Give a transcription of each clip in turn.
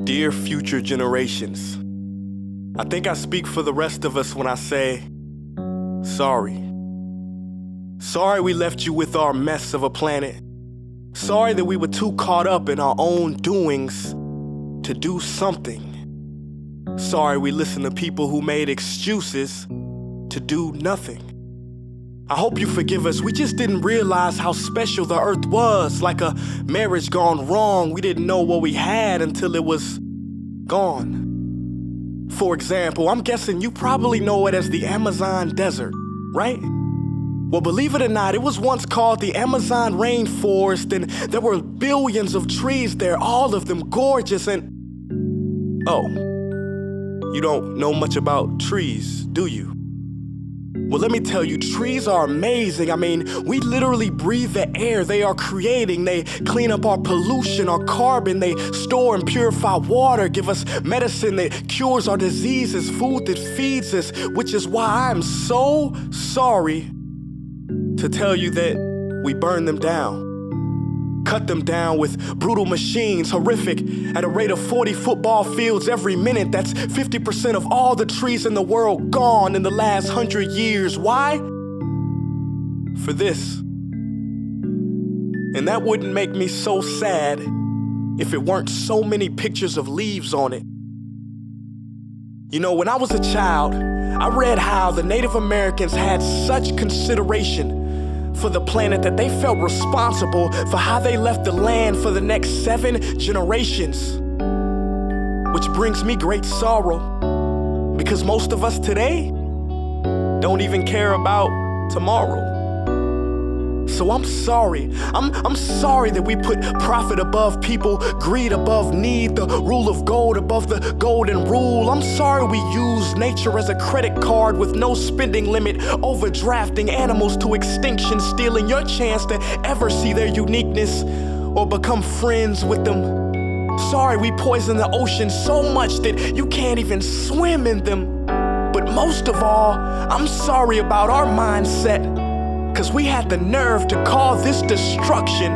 Dear future generations, I think I speak for the rest of us when I say, sorry. Sorry we left you with our mess of a planet. Sorry that we were too caught up in our own doings to do something. Sorry we listened to people who made excuses to do nothing. I hope you forgive us. We just didn't realize how special the earth was. Like a marriage gone wrong, we didn't know what we had until it was gone. For example, I'm guessing you probably know it as the Amazon desert, right? Well, believe it or not, it was once called the Amazon rainforest, and there were billions of trees there, all of them gorgeous. And oh, you don't know much about trees, do you? Well, let me tell you, trees are amazing. I mean, we literally breathe the air they are creating. They clean up our pollution, our carbon. They store and purify water, give us medicine that cures our diseases, food that feeds us, which is why I'm so sorry to tell you that we burn them down. Cut them down with brutal machines, horrific, at a rate of 40 football fields every minute. That's 50% of all the trees in the world gone in the last 100 years. Why? For this. And that wouldn't make me so sad if it weren't so many pictures of leaves on it. You know, when I was a child, I read how the Native Americans had such consideration for the planet that they felt responsible for how they left the land for the next 7 generations. Which brings me great sorrow, because most of us today don't even care about tomorrow. So I'm sorry. I'm sorry that we put profit above people, greed above need, the rule of gold above the golden rule. I'm sorry we use nature as a credit card with no spending limit, overdrafting animals to extinction, stealing your chance to ever see their uniqueness or become friends with them. Sorry we poison the ocean so much that you can't even swim in them. But most of all, I'm sorry about our mindset, 'cause we had the nerve to call this destruction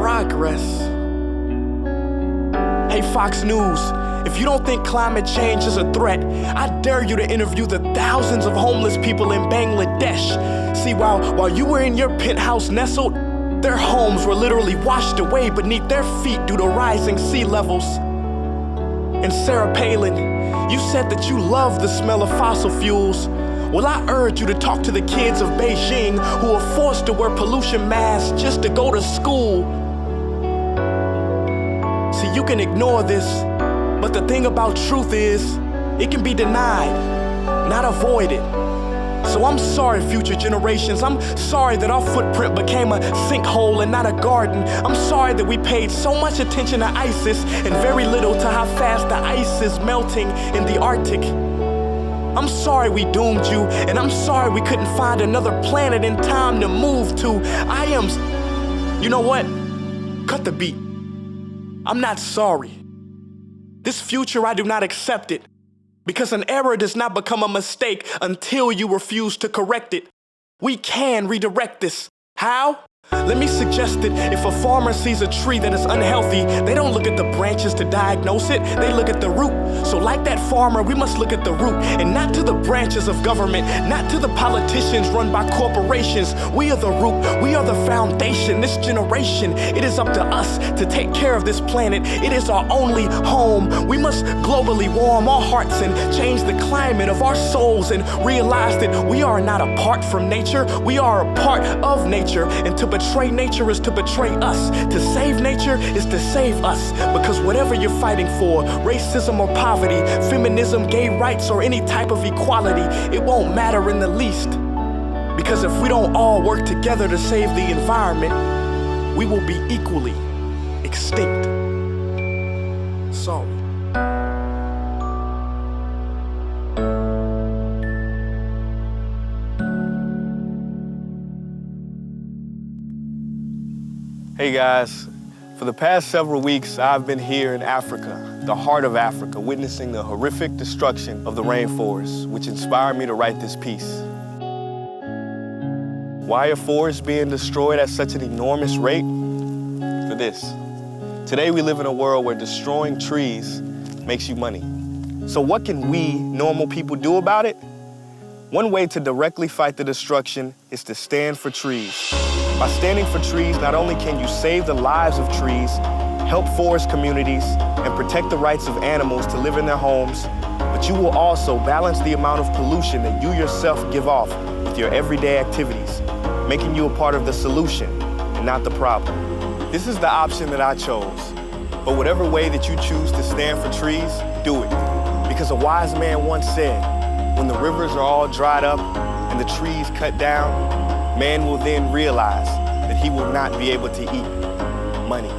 progress. Hey Fox News, if you don't think climate change is a threat, I dare you to interview the thousands of homeless people in Bangladesh. See, while you were in your penthouse nestled, their homes were literally washed away beneath their feet due to rising sea levels. And Sarah Palin, you said that you love the smell of fossil fuels. Well, I urge you to talk to the kids of Beijing who are forced to wear pollution masks just to go to school. See, you can ignore this, but the thing about truth is, it can be denied, not avoided. So I'm sorry, future generations. I'm sorry that our footprint became a sinkhole and not a garden. I'm sorry that we paid so much attention to ISIS and very little to how fast the ice is melting in the Arctic. I'm sorry we doomed you, and I'm sorry we couldn't find another planet in time to move to. You know what? Cut the beat. I'm not sorry. This future, I do not accept it, because an error does not become a mistake until you refuse to correct it. We can redirect this. How? Let me suggest that if a farmer sees a tree that is unhealthy, they don't look at the branches to diagnose it, they look at the root. So like that farmer, we must look at the root, and not to the branches of government, not to the politicians run by corporations. We are the root, we are the foundation. This generation, it is up to us to take care of this planet. It is our only home. We must globally warm our hearts and change the climate of our souls and realize that we are not apart from nature, we are a part of nature. And to betray nature is to betray us. To save nature is to save us. Because whatever you're fighting for, racism or poverty, feminism, gay rights, or any type of equality, it won't matter in the least. Because if we don't all work together to save the environment, we will be equally extinct. Sorry. Hey guys, for the past several weeks, I've been here in Africa, the heart of Africa, witnessing the horrific destruction of the rainforest, which inspired me to write this piece. Why are forests being destroyed at such an enormous rate? For this, Today we live in a world where destroying trees makes you money. So what can we, normal people, do about it? One way to directly fight the destruction is to stand for trees. By standing for trees, not only can you save the lives of trees, help forest communities, and protect the rights of animals to live in their homes, but you will also balance the amount of pollution that you yourself give off with your everyday activities, making you a part of the solution and not the problem. This is the option that I chose. But whatever way that you choose to stand for trees, do it. Because a wise man once said, when the rivers are all dried up and the trees cut down, man will then realize that he will not be able to eat money.